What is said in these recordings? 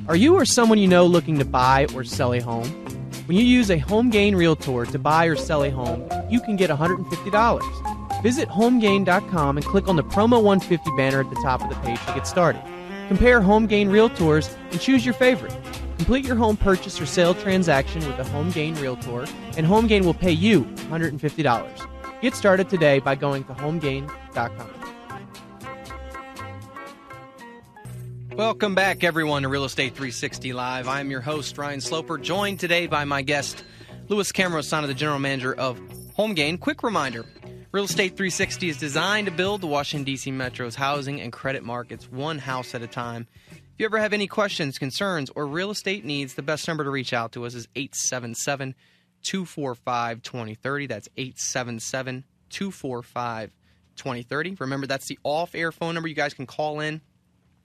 Are you or someone you know looking to buy or sell a home? When you use a HomeGain Realtor to buy or sell a home, you can get $150. Visit HomeGain.com and click on the Promo 150 banner at the top of the page to get started. Compare HomeGain Realtors and choose your favorite. Complete your home purchase or sale transaction with a HomeGain Realtor, and HomeGain will pay you $150. Get started today by going to HomeGain.com. Welcome back, everyone, to Real Estate 360 Live. I'm your host, Ryan Sloper, joined today by my guest, Louis Cammarosano, the general manager of HomeGain. Quick reminder, Real Estate 360 is designed to build the Washington, D.C. Metro's housing and credit markets one house at a time. If you ever have any questions, concerns, or real estate needs, the best number to reach out to us is 877-245-2030. That's 877-245-2030. Remember, that's the off-air phone number. You guys can call in.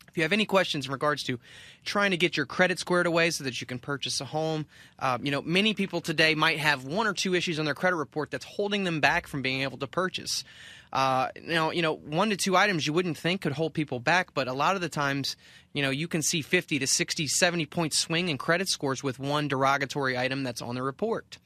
If you have any questions in regards to trying to get your credit squared away so that you can purchase a home, many people today might have one or two issues on their credit report that's holding them back from being able to purchase. One to two items you wouldn't think could hold people back, but a lot of the times, you can see 50 to 60, 70-point swing in credit scores with one derogatory item that's on the report.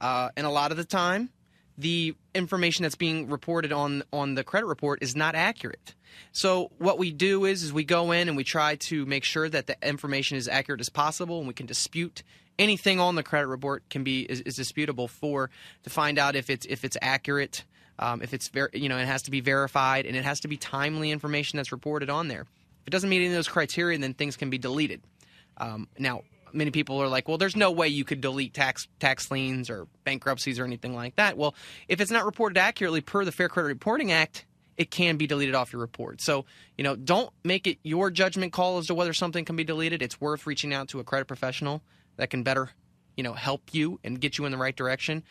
And a lot of the time, the information that's being reported on the credit report is not accurate. So what we do is we go in and we try to make sure that the information is accurate as possible, and we can dispute anything on the credit report is disputable to find out if it's accurate, if it's it has to be verified, and it has to be timely information that's reported on there. If it doesn't meet any of those criteria, then things can be deleted. Now, many people are like, well, there's no way you could delete tax liens or bankruptcies or anything like that. Well, if it's not reported accurately per the Fair Credit Reporting Act, it can be deleted off your report. So, don't make it your judgment call as to whether something can be deleted. It's worth reaching out to a credit professional that can better, help you and get you in the right direction.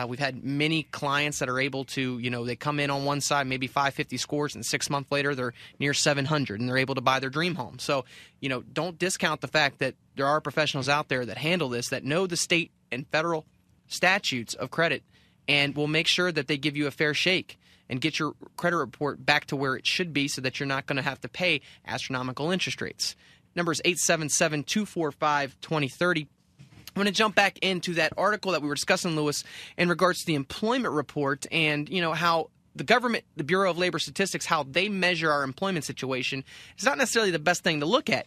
We've had many clients that are able to, they come in on one side, maybe 550 scores, and 6 months later they're near 700 and they're able to buy their dream home. So, don't discount the fact that there are professionals out there that handle this, that know the state and federal statutes of credit, and will make sure that they give you a fair shake and get your credit report back to where it should be so that you're not going to have to pay astronomical interest rates. Number is 877-245-2030. I'm going to jump back into that article that we were discussing, Louis, in regards to the employment report and, how the government, the Bureau of Labor Statistics, how they measure our employment situation is not necessarily the best thing to look at.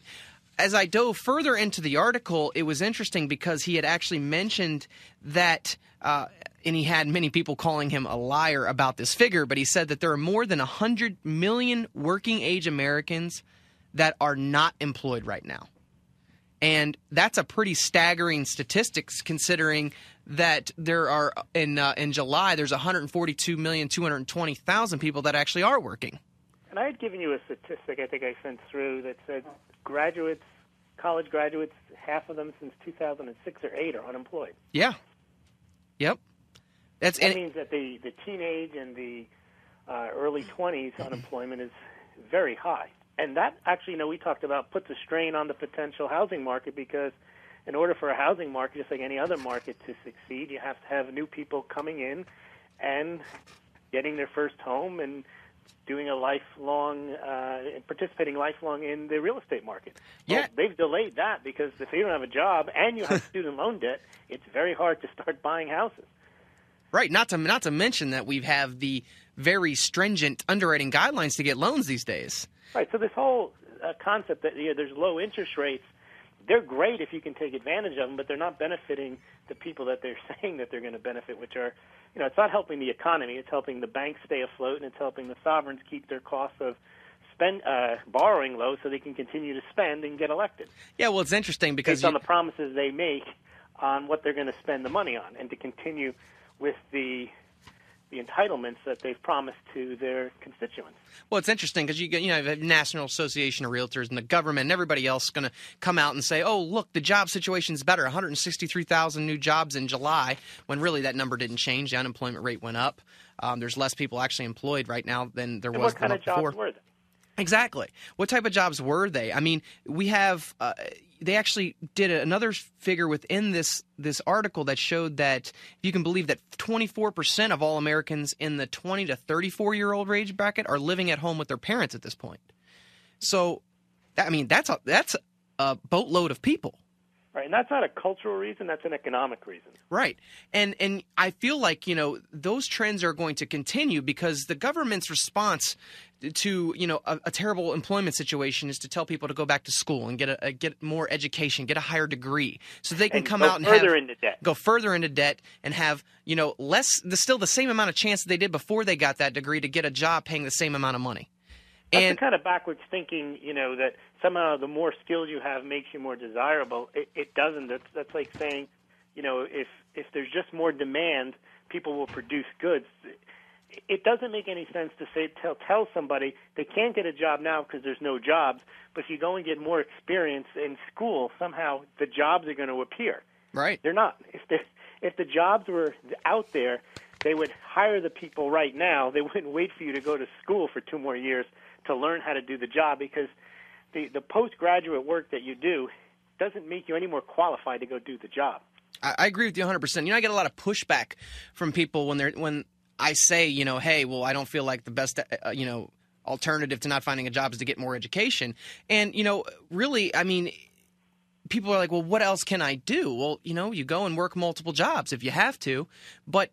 As I dove further into the article, it was interesting because he had actually mentioned that and he had many people calling him a liar about this figure, but he said that there are more than 100 million working-age Americans that are not employed right now. And that's a pretty staggering statistics, considering that there are, in July, there's 142,220,000 people that actually are working. And I had given you a statistic I think I sent through that said graduates, college graduates, half of them since 2006 or 8 are unemployed. Yeah. Yep. That means that the teenage and the early 20s unemployment is very high. And that actually, we talked about puts a strain on the potential housing market, because in order for a housing market, just like any other market, to succeed, you have to have new people coming in and getting their first home and doing a lifelong, participating lifelong in the real estate market. Yeah. Well, they've delayed that because if you don't have a job and you have student loan debt, it's very hard to start buying houses. Right. Not to mention that we have the very stringent underwriting guidelines to get loans these days. Right. So this whole concept that there's low interest rates, they're great if you can take advantage of them, but they're not benefiting the people that they're saying that they're going to benefit, which are, it's not helping the economy. It's helping the banks stay afloat, and it's helping the sovereigns keep their costs of borrowing low so they can continue to spend and get elected. Yeah, well, it's interesting because based on the promises they make on what they're going to spend the money on, and to continue with the entitlements that they've promised to their constituents. Well, it's interesting because you have the National Association of Realtors and the government and everybody else going to come out and say, oh, look, the job situation's better, 163,000 new jobs in July, when really that number didn't change. The unemployment rate went up. There's less people actually employed right now than there was before. What kind of jobs were they? Exactly. What type of jobs were they? I mean, we have they actually did another figure within this article that showed that, if you can believe, that 24% of all Americans in the 20 to 34-year-old age bracket are living at home with their parents at this point. So, that's a boatload of people. Right, and that's not a cultural reason, that's an economic reason. Right. And I feel like, those trends are going to continue because the government's response to, a terrible employment situation is to tell people to go back to school and get more education, get a higher degree so they can come out and go further into debt and have, still the same amount of chance that they did before they got that degree to get a job paying the same amount of money. That's the kind of backwards thinking, that somehow the more skills you have makes you more desirable. It doesn't. That's like saying, if there's just more demand, people will produce goods. It doesn't make any sense to tell somebody they can't get a job now because there's no jobs, but if you go and get more experience in school, somehow the jobs are going to appear. Right. They're not. If the jobs were out there, they would hire the people right now. They wouldn't wait for you to go to school for 2 more years to learn how to do the job, because the postgraduate work that you do doesn't make you any more qualified to go do the job. I agree with you 100%. I get a lot of pushback from people when I say, hey, well, I don't feel like the best, alternative to not finding a job is to get more education. And, really, people are like, well, what else can I do? Well, you go and work multiple jobs if you have to, but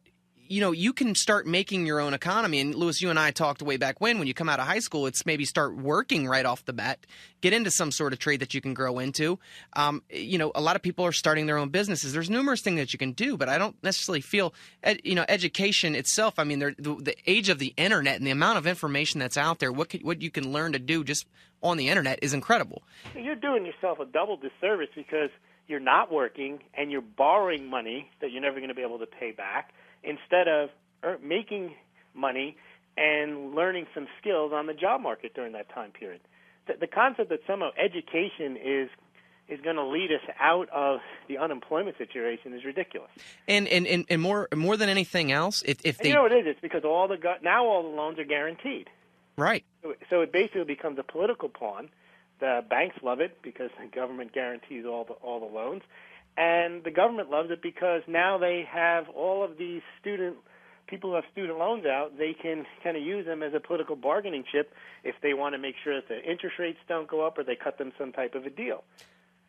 you can start making your own economy. And Louis, you and I talked way back when you come out of high school, it's maybe start working right off the bat, get into some sort of trade that you can grow into. A lot of people are starting their own businesses. There's numerous things that you can do, but I don't necessarily feel, education itself. The age of the internet and the amount of information that's out there, what you can learn to do just on the internet is incredible. You're doing yourself a double disservice because you're not working and you're borrowing money that you're never going to be able to pay back, instead of making money and learning some skills on the job market during that time period. The concept that somehow education is going to lead us out of the unemployment situation is ridiculous. And more than anything else, if they, you know what it is? It's because now all the loans are guaranteed. Right. So it basically becomes a political pawn. The banks love it because the government guarantees all the loans. And the government loves it because now they have all of these people who have student loans out. They can kind of use them as a political bargaining chip if they want to make sure that the interest rates don't go up or they cut them some type of a deal.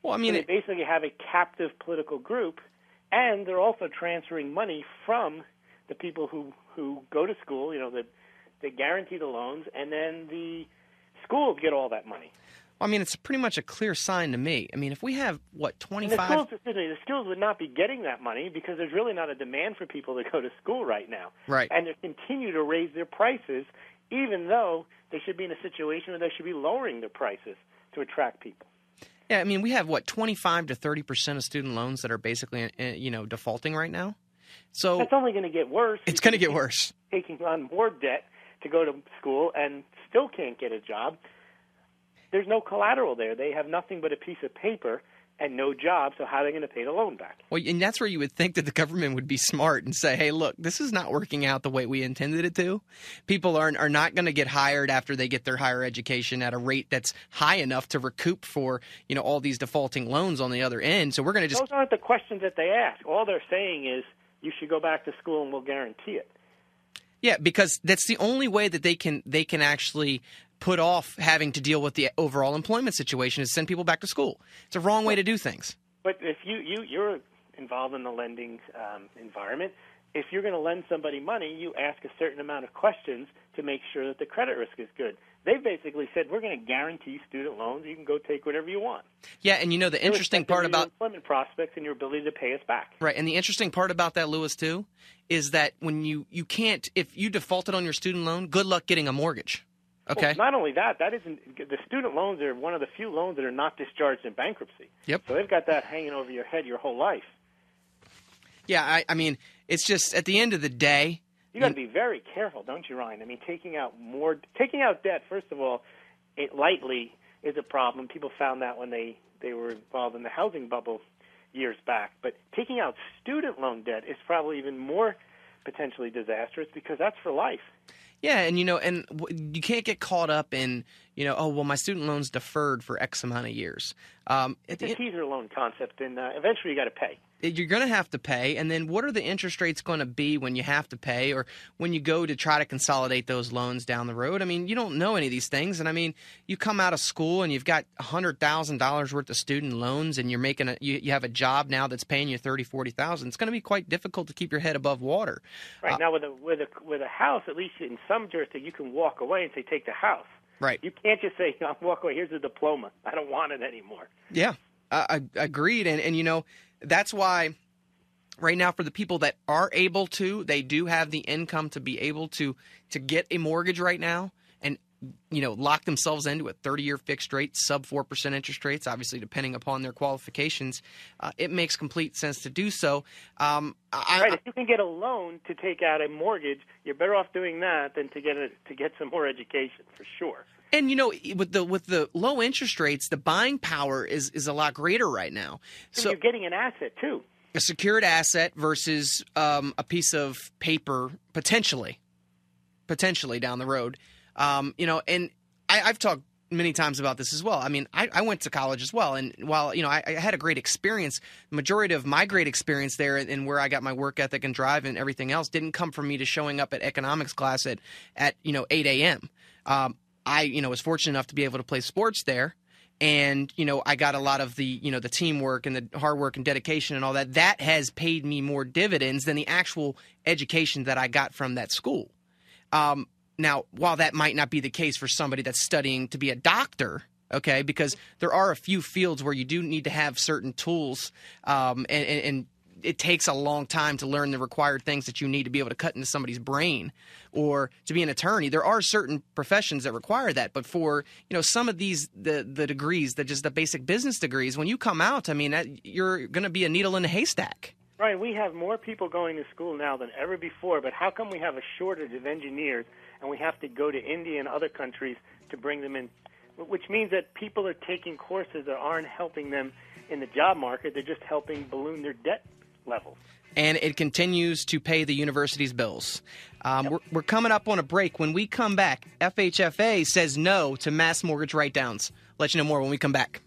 Well, so they basically have a captive political group, and they're also transferring money from the people who go to school. They guarantee the loans, and then the schools get all that money. It's pretty much a clear sign to me. If we have, 25... The schools would not be getting that money because there's really not a demand for people to go to school right now. Right. And they continue to raise their prices, even though they should be in a situation where they should be lowering their prices to attract people. Yeah, we have, 25 to 30% of student loans that are basically, defaulting right now. So that's only going to get worse. It's going to get worse. Taking on more debt to go to school and still can't get a job. There's no collateral there. They have nothing but a piece of paper and no job, so how are they going to pay the loan back? Well, and that's where you would think that the government would be smart and say, hey, look, this is not working out the way we intended it to. People are not going to get hired after they get their higher education at a rate that's high enough to recoup for, all these defaulting loans on the other end. So we're going to just... Those aren't the questions that they ask. All they're saying is, you should go back to school and we'll guarantee it. Yeah, because that's the only way that they can actually put off having to deal with the overall employment situation is send people back to school. It's a wrong way to do things. But if you're involved in the lending environment, if you're going to lend somebody money, you ask a certain amount of questions to make sure that the credit risk is good. They basically said, we're going to guarantee student loans. You can go take whatever you want. Yeah, and the interesting part about employment prospects and your ability to pay us back. Right, and the interesting part about that, Louis, too, is that when you can't, if you defaulted on your student loan, good luck getting a mortgage. Okay. Well, not only that, the student loans are one of the few loans that are not discharged in bankruptcy. Yep. So they've got that hanging over your head your whole life. Yeah, it's just at the end of the day, you got to be very careful, don't you, Ryan? taking out debt, first of all, lightly is a problem. People found that when they were involved in the housing bubble years back. But taking out student loan debt is probably even more potentially disastrous because that's for life. Yeah, and you can't get caught up in, my student loan's deferred for X amount of years. It's a teaser loan concept, and eventually you got to pay. you're going to have to pay, and then what are the interest rates going to be when you have to pay or when you go to try to consolidate those loans down the road? I mean, you don't know any of these things, and I mean, you come out of school and you've got $100,000 worth of student loans, and you're making you have a job now that's paying you $30,000-$40,000. It's going to be quite difficult to keep your head above water. Right now, with a house, at least in some jurisdictions, you can walk away and say, take the house. Right. You can't just say, "I'm walking away. Here's a diploma. I don't want it anymore." Yeah, agreed. And you know, that's why right now for the people that are able to, they do have the income to be able to get a mortgage right now and, you know, lock themselves into a 30-year fixed rate, sub 4% interest rates, obviously depending upon their qualifications. It makes complete sense to do so. Right. If you can get a loan to take out a mortgage, you're better off doing that than to get some more education, for sure. And, you know, with the low interest rates, the buying power is a lot greater right now. So you're getting an asset, too. A secured asset versus a piece of paper, potentially down the road. You know, and I've talked many times about this as well. I mean, I went to college as well, and while, you know, I had a great experience, the majority of my great experience there and where I got my work ethic and drive and everything else didn't come from me to showing up at economics class at you know, 8 a.m. I, you know, was fortunate enough to be able to play sports there. And, you know, I got a lot of the, you know, the teamwork and the hard work and dedication and all that. That has paid me more dividends than the actual education that I got from that school. Now, while that might not be the case for somebody that's studying to be a doctor, okay, because there are a few fields where you do need to have certain tools, and it takes a long time to learn the required things that you need to be able to cut into somebody's brain, or to be an attorney. There are certain professions that require that, but for, you know, some of these the degrees, the basic business degrees, when you come out, I mean, you're going to be a needle in a haystack. Right. We have more people going to school now than ever before, but how come we have a shortage of engineers and we have to go to India and other countries to bring them in? Which means that people are taking courses that aren't helping them in the job market. They're just helping balloon their debt levels. And it continues to pay the university's bills. We're coming up on a break. When we come back, FHFA says no to mass mortgage write-downs. Let you know more when we come back.